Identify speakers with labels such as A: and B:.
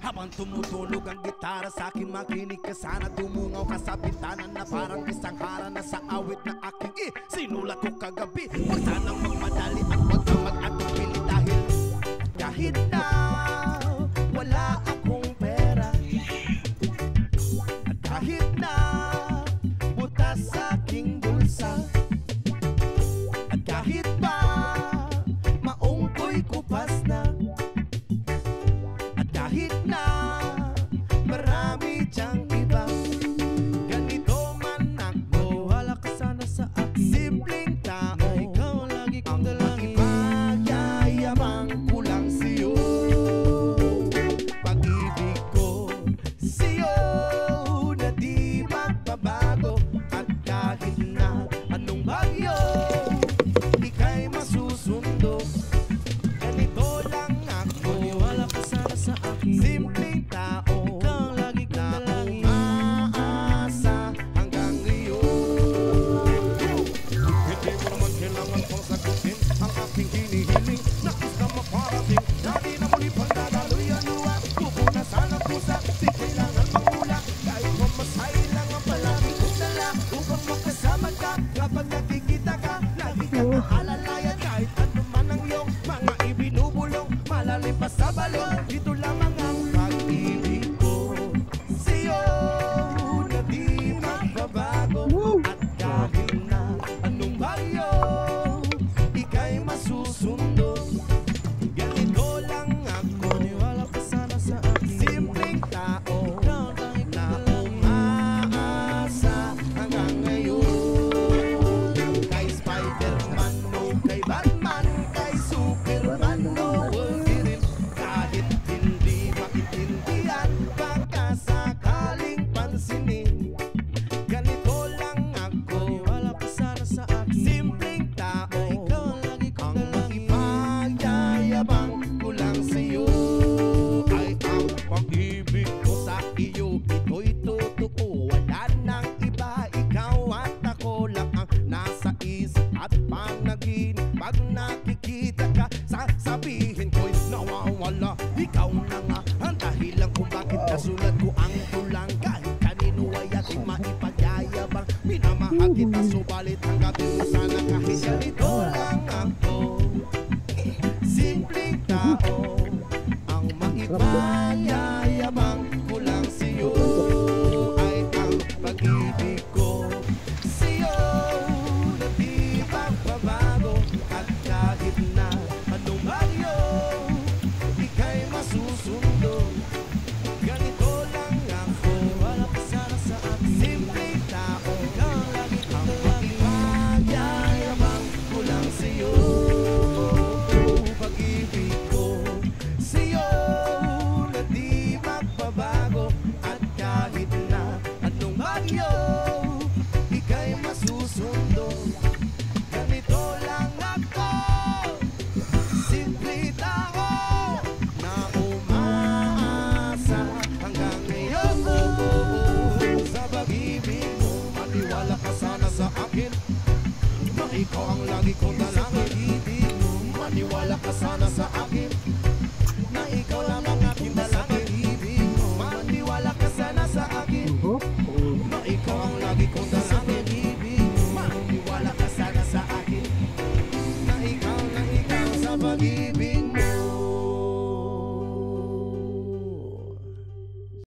A: Habang tumutulog ang gitara sa akin, makinig ka sana. Tumungaw ka sa bintana na parang isang hara na sa awit na aking sinulat ko kagabi. Huwag sanang magmadali at huwag kang mag-atupili dahil kahit na wala akong pera, at kahit na butas sa aking bulsa, at kahit pa maong ko'y kupas na, at kahit na marami diyang iba, ganito man ako. Wala ka sana sa akin, simpleng tao na ikaw lagi kong dalangin. Magyayabang ko lang sa'yo, pag-ibig ko sa'yo na di magbabago. At kahit na anong bagyo ika'y masusundo, ganito lang ako. Wala ka sana sa akin, simpleng tao, ikaw lagi kong dalangin. Umaasa hanggang ngayon. Hindi mo naman kailangan pang sagutin ang aking hinihiling. Nais na maparating, dati na muli pang dadaloy ang luwa. Tubo na sana pusa, di kailangan mangula. Kahit mamasay lang ang palagi kong dala, upang makasama ka kapag nakikita ka. Lagi kang aalalayan kahit ano man ang iyong mga ibinubulong. Malalim pa sa balon, dito lamang ang pag-ibig ko sa'yo na di magbabago. At kahit na anong bagyo ika'y masusundo, ganito lang ako. Wala ka sana sa akin, simpleng tao na umaasa hanggang ngayon. Kay Spider-Man o kay Batman, kay Superman o Wolverine, kahit hindi maintindihan, baka sakaling pansinin, ganito lang ako. Wala ka sana sa akin, simpleng tao, ikaw lagi kong dalangin. Magyayabang ko lang sa'yo ay ang pag-ibig ko sa iyo. Ito'y totoo, wala nang iba. Ikaw at ako lang ang nasa isip at panaginip. Pag nakikita ka, sasabihin ko'y nawawala. Ikaw na nga ang dahilan kung bakit nasulat ko ang tulang. Kahit kanino ay ating maipagyayabang, minamahal kita subalit tanggapin mo sana kahit ganito lang ako. Simpleng tao, ang maipanyayabang ko lang sa'yo ay ang pag-ibig